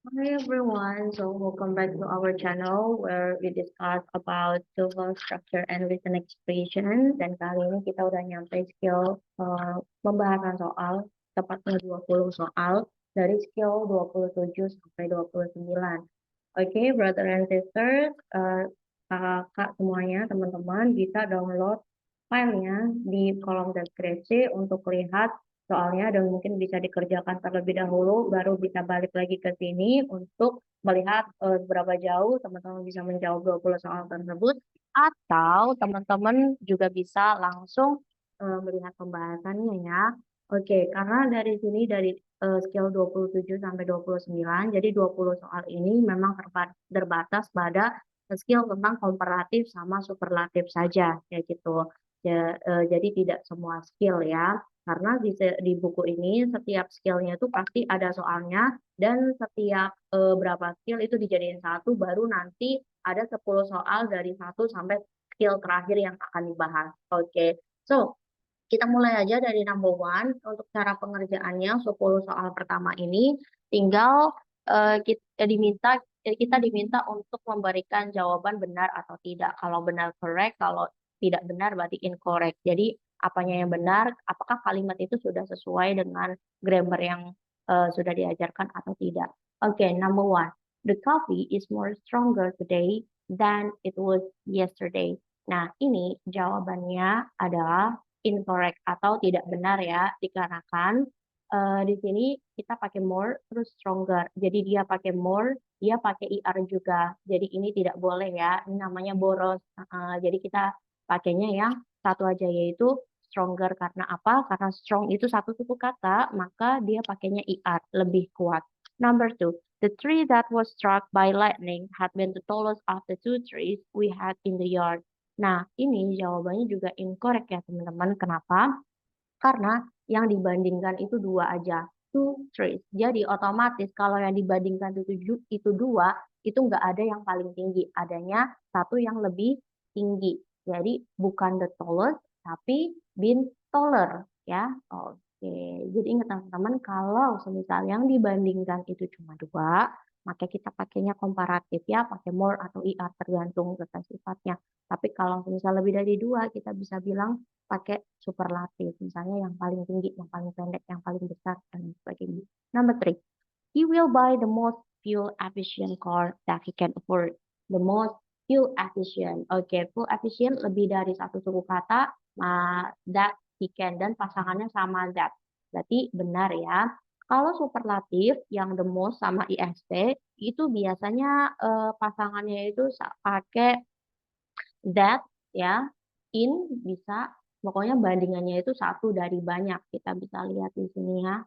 Hi everyone, so welcome back to our channel where we discuss about vowel structure and written expression. Dan kali ini kita udah nyampe skill pembahasan soal, tepatnya 20 soal dari skill 27 sampai 29. Oke, brother and sisters, kakak semuanya, teman-teman bisa download filenya di kolom deskripsi untuk lihat soalnya dan mungkin bisa dikerjakan terlebih dahulu baru bisa balik lagi ke sini untuk melihat seberapa jauh teman-teman bisa menjawab 20 soal tersebut atau teman-teman juga bisa langsung melihat pembahasannya ya. Oke, karena dari sini dari skill 27 sampai 29, jadi 20 soal ini memang terbatas pada skill tentang komparatif sama superlatif saja kayak gitu. Ya, jadi tidak semua skill ya. Karena di buku ini setiap skillnya itu pasti ada soalnya dan setiap berapa skill itu dijadiin satu baru nanti ada 10 soal dari satu sampai skill terakhir yang akan dibahas. Oke. So, kita mulai aja dari number one. Untuk cara pengerjaannya 10 soal pertama ini tinggal kita diminta untuk memberikan jawaban benar atau tidak. Kalau benar correct, kalau tidak benar berarti incorrect. Jadi apanya yang benar, apakah kalimat itu sudah sesuai dengan grammar yang sudah diajarkan atau tidak. Oke, number one. The coffee is more stronger today than it was yesterday. Nah, ini jawabannya adalah incorrect atau tidak benar ya, dikarenakan di sini kita pakai more terus stronger. Jadi dia pakai more, dia pakai IR juga. Jadi ini tidak boleh ya, ini namanya boros. Jadi kita pakainya yang satu aja yaitu stronger. Karena apa? Karena strong itu satu suku kata, maka dia pakainya IR, lebih kuat. Number two, the tree that was struck by lightning had been the tallest of the two trees we had in the yard. Nah, ini jawabannya juga incorrect ya teman-teman. Kenapa? Karena yang dibandingkan itu dua aja. Two trees. Jadi otomatis kalau yang dibandingkan itu dua, itu nggak ada yang paling tinggi. Adanya satu yang lebih tinggi. Jadi bukan the tallest, tapi been taller. Ya, oke. Jadi ingat teman-teman, kalau semisal yang dibandingkan itu cuma dua, maka kita pakainya komparatif ya, pakai more atau IR tergantung kata sifatnya. Tapi kalau misal lebih dari dua, kita bisa bilang pakai superlatif. Misalnya yang paling tinggi, yang paling pendek, yang paling besar, dan sebagainya. Number three, he will buy the most fuel efficient car that he can afford. The most fuel efficient. Oke, fuel efficient lebih dari satu suku kata, that he can, dan pasangannya sama that. Berarti benar ya. Kalau superlatif yang the most sama IST itu biasanya pasangannya itu pakai that ya, in bisa, pokoknya bandingannya itu satu dari banyak. Kita bisa lihat di sini ya.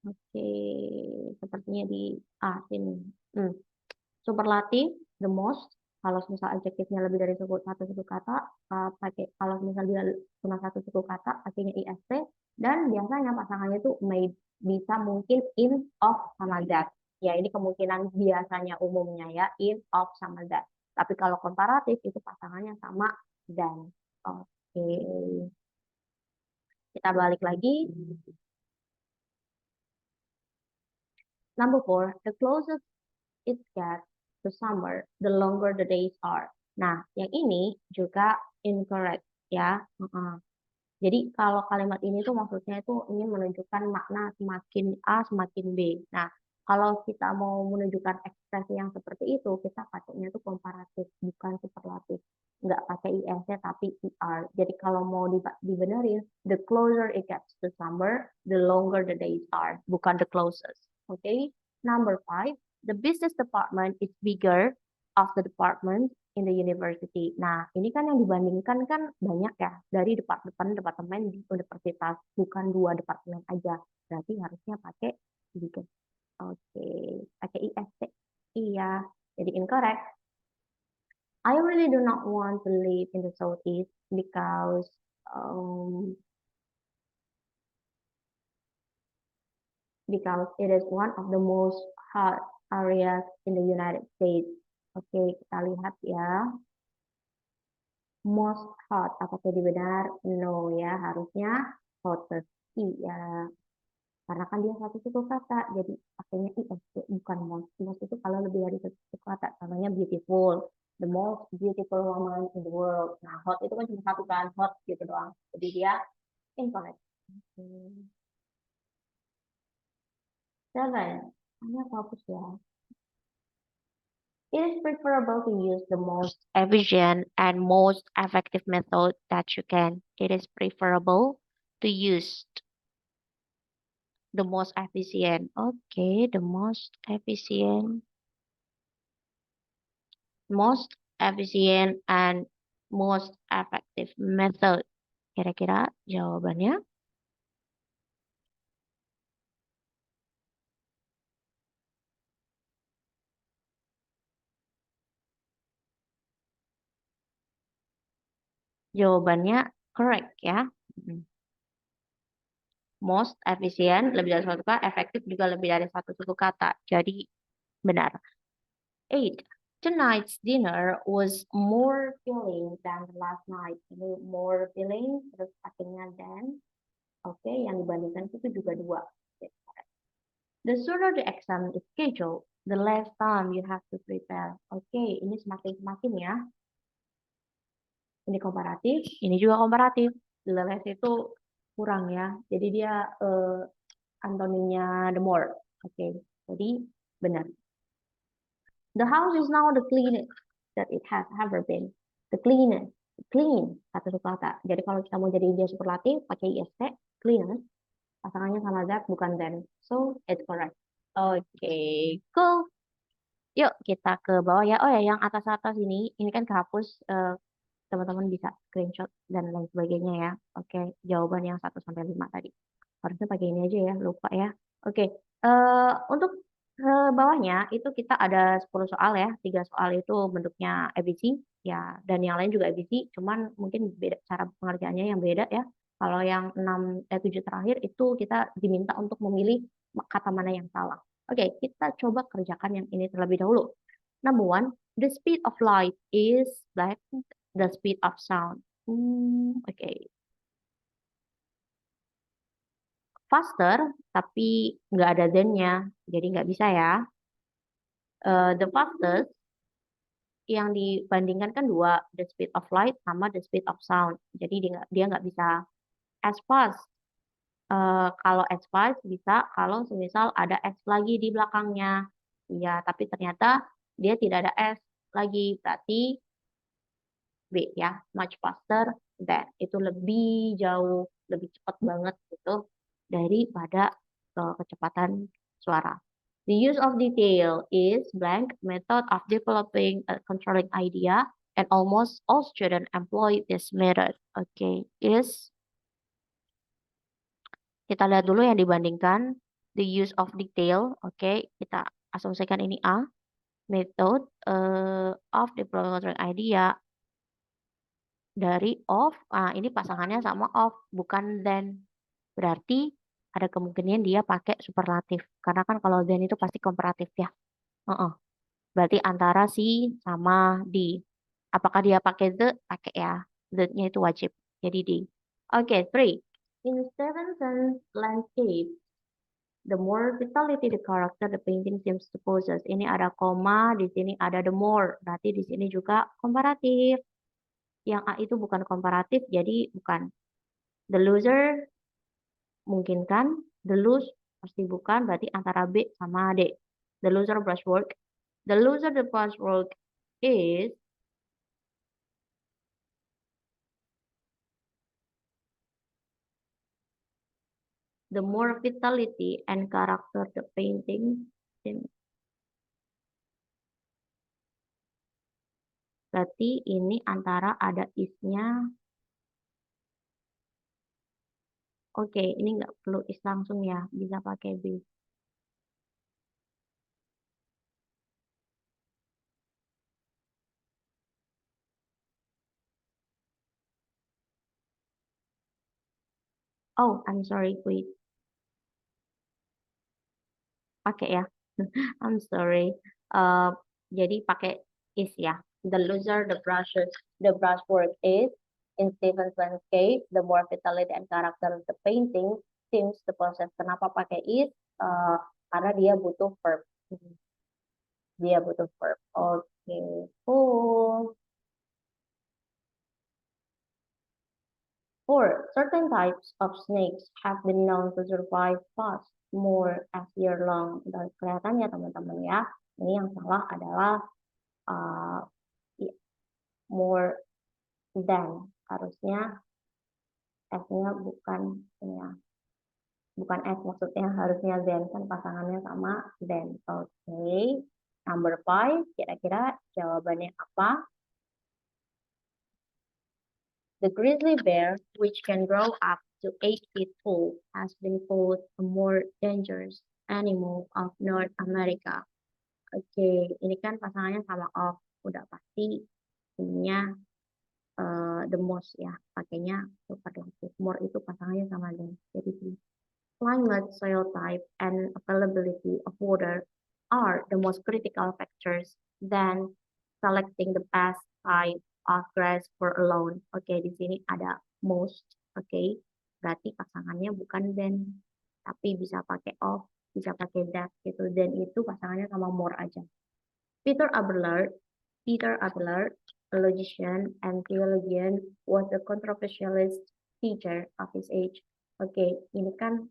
Oke, sepertinya di sini. Hmm. Superlatif, the most. Kalau misal adjektifnya lebih dari satu suku kata, pakai kalau misal dia cuma satu suku kata, pakainya IST. Dan biasanya pasangannya itu may, bisa mungkin in, of, sama that. Ya, ini kemungkinan biasanya umumnya ya, in, of, sama that. Tapi kalau komparatif itu pasangannya sama dan. Oke, kita balik lagi. Number four, the closest it gets to summer, the longer the days are. Nah, yang ini juga incorrect ya. Jadi kalau kalimat ini tuh maksudnya itu ingin menunjukkan makna semakin A semakin B. Nah, kalau kita mau menunjukkan ekspresi yang seperti itu, kita pakainya itu komparatif, bukan superlatif. Nggak pakai IS tapi IR. Jadi kalau mau dibenerin, the closer it gets to summer, the longer the days are, bukan the closest. Oke, okay? Number five, the business department is bigger of the department in the university. Nah, ini kan yang dibandingkan kan banyak ya dari departemen di universitas, bukan dua departemen aja. Berarti harusnya pakai sedikit. Oke, pakai IST. Iya, jadi incorrect. I really do not want to live in the southeast um, because it is one of the most hot areas in the United States. Oke, kita lihat ya. Most hot, apakah jadi benar? No ya, harusnya hottest. ya, karena kan dia satu suku kata, jadi pakainya is, bukan most. Most itu kalau lebih dari satu suku kata, contohnya beautiful, the most beautiful woman in the world. Nah, hot itu kan cuma satu kan, hot gitu doang. Jadi dia incorrect. Hmm. Seven, ini aku hapus ya. It is preferable to use the most efficient and most effective method that you can. It is preferable to use the most efficient. Okay, the most efficient and most effective method. Kira-kira jawabannya? Jawabannya correct ya. Mm. Most efficient lebih dari satu kata, efektif juga lebih dari satu suku kata. Jadi benar. 8. Tonight's dinner was more filling than the last night. Ini more filling, terus akhirnya than. Oke, yang dibandingkan itu juga dua. Oke. The sooner the exam is scheduled, the less time you have to prepare. Oke, ini semakin-semakin ya. Ini komparatif, ini juga komparatif. The less itu kurang ya. Jadi dia antoninya the more. Oke, jadi benar. The house is now the cleanest that it has ever been. The cleanest, clean satu kata. Jadi kalau kita mau jadi dia superlatif pakai ist, cleanest, pasangannya sama that bukan then. So it's correct. Oke, cool. Yuk kita ke bawah ya. Oh ya, yang atas-atas ini kan kehapus. Teman-teman bisa screenshot dan lain sebagainya ya. Oke, jawaban yang 1 sampai 5 tadi. Harusnya pakai ini aja ya, lupa ya. Oke, untuk bawahnya itu kita ada 10 soal ya. 3 soal itu bentuknya ABC ya, dan yang lain juga ABC, cuman mungkin beda cara pengerjaannya yang beda ya. Kalau yang 7 terakhir itu kita diminta untuk memilih kata mana yang salah. Oke, kita coba kerjakan yang ini terlebih dahulu. Number one, the speed of light is like the speed of sound. Oke. Faster, tapi nggak ada then-nya, jadi nggak bisa ya. The fastest yang dibandingkan kan dua, the speed of light sama the speed of sound. Jadi dia nggak bisa as fast. Kalau as fast bisa kalau semisal ada S lagi di belakangnya. Ya, tapi ternyata dia tidak ada S lagi, berarti B ya, much faster than. Itu lebih jauh, lebih cepat banget gitu daripada kecepatan suara. The use of detail is blank method of developing a controlling idea, and almost all students employ this method. Okay, is kita lihat dulu yang dibandingkan the use of detail. Oke, kita asumsikan ini A. Method of developing controlling idea dari of. Ini pasangannya sama of, bukan then. Berarti ada kemungkinan dia pakai superlatif. Karena kan kalau then itu pasti komparatif ya. Berarti antara si sama di. Apakah dia pakai the? Pakai ya. The-nya itu wajib. Jadi di. Oke, 3. In Stevenson's landscape, the more vitality the character the painting seems to possess. Ini ada koma, di sini ada the more. Berarti di sini juga komparatif. Yang A itu bukan komparatif, jadi bukan. The loser mungkin kan, the lose pasti bukan, berarti antara B sama D. The loser brushwork. The loser the brushwork is the more vitality and character the painting. Berarti ini antara ada is-nya. Oke, ini nggak perlu is langsung ya, bisa pakai B. Oh, I'm sorry, wait. Pakai ya. I'm sorry. Uh, jadi pakai is ya. The loser, the brushwork is in Stevenson's case, the more vitality and character of the painting since the possessed. Kenapa pakai is? Karena dia butuh verb. Dia butuh verb. Oke, cool. Four, certain types of snakes have been known to survive fast more as year long. Dan kelihatannya teman-teman ya, ini yang salah adalah uh, more than. Harusnya S-nya bukan ini ya. Bukan S maksudnya, harusnya then, kan pasangannya sama then. Oke. Number 5, kira-kira jawabannya apa? The grizzly bear, which can grow up to 8 feet tall, has been called a more dangerous animal of North America. Oke, ini kan pasangannya sama of, udah pasti ininya the most ya, pakainya superlative. More itu pasangannya sama then. Jadi climate, soil type, and availability of water are the most critical factors than selecting the best type of grass for alone. Oke, di sini ada most. Oke, berarti pasangannya bukan then, tapi bisa pakai of, bisa pakai that gitu. Then itu pasangannya sama more aja. Peter Abelard, a logician and theologian, was a controversialist teacher of his age. Oke, ini kan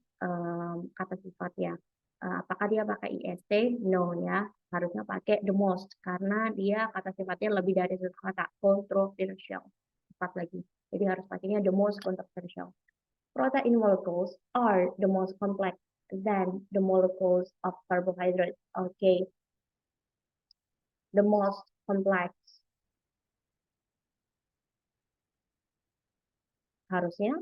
kata sifat ya. Apakah dia pakai IST? No ya, harusnya pakai the most karena dia kata sifatnya lebih dari satu kata, controversial. Tepat lagi. Jadi harus pakainya the most controversial. Protein molecules are the most complex than the molecules of carbohydrates. Oke, the most complex. Harusnya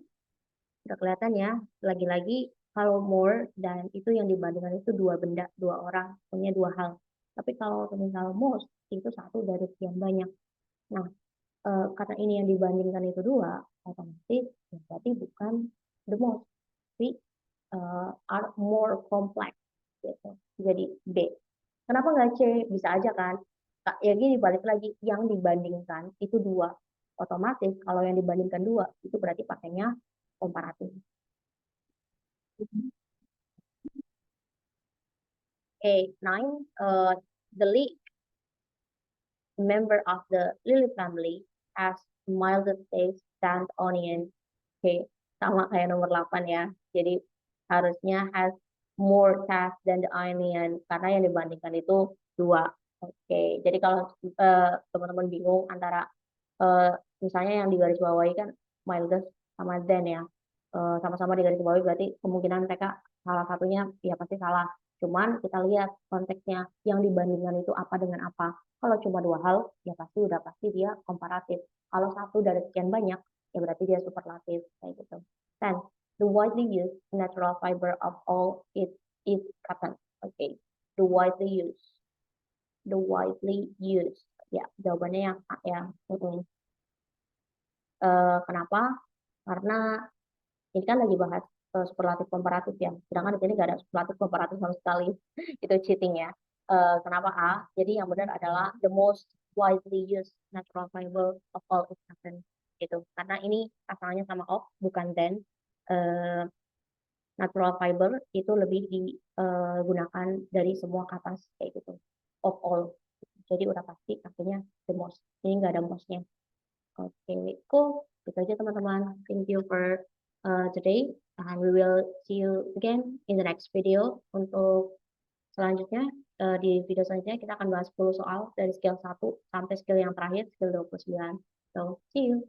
udah kelihatan ya, lagi-lagi kalau more dan itu yang dibandingkan itu dua benda, dua orang, punya dua hal. Tapi kalau misal most itu satu dari sekian banyak. Nah, kata ini yang dibandingkan itu dua, otomatis ya berarti bukan the most, tapi are more complex gitu. Jadi B. Kenapa nggak C? Bisa aja kan? Ya gini, balik lagi, yang dibandingkan itu dua. Otomatis kalau yang dibandingkan dua, itu berarti pakainya komparatif. Okay, 9. The leek, member of the lily family, has milder taste than onion. Oke, sama kayak nomor 8 ya. Jadi harusnya has more taste than the onion karena yang dibandingkan itu dua. Oke, jadi kalau teman-teman bingung antara misalnya yang di garis bawahi kan mildest sama then ya, sama-sama di garis bawahi berarti kemungkinan mereka salah satunya ya pasti salah. Cuman kita lihat konteksnya yang dibandingkan itu apa dengan apa. Kalau cuma dua hal ya pasti dia komparatif. Kalau satu dari sekian banyak ya berarti dia superlatif kayak gitu. Then the widely used natural fiber of all it is cotton. Okay, the widely used. Ya, jawabannya yang A ya. Kenapa? Karena ini kan lagi bahas superlatif komparatif ya. Sedangkan di sini nggak ada superlatif komparatif sama sekali. Itu cheating ya. Kenapa A? Jadi yang benar adalah the most widely used natural fiber of all is cotton. Gitu. Karena ini pasangannya sama of, bukan then. Natural fiber itu lebih digunakan dari semua kapas kayak gitu. Of all. Jadi udah pasti artinya the most. Ini nggak ada mostnya. Oke, cool. Itu aja teman-teman. Thank you for today. And we will see you again in the next video. Untuk selanjutnya, di video selanjutnya kita akan bahas 10 soal dari skill 1 sampai skill yang terakhir, skill 29. So, see you.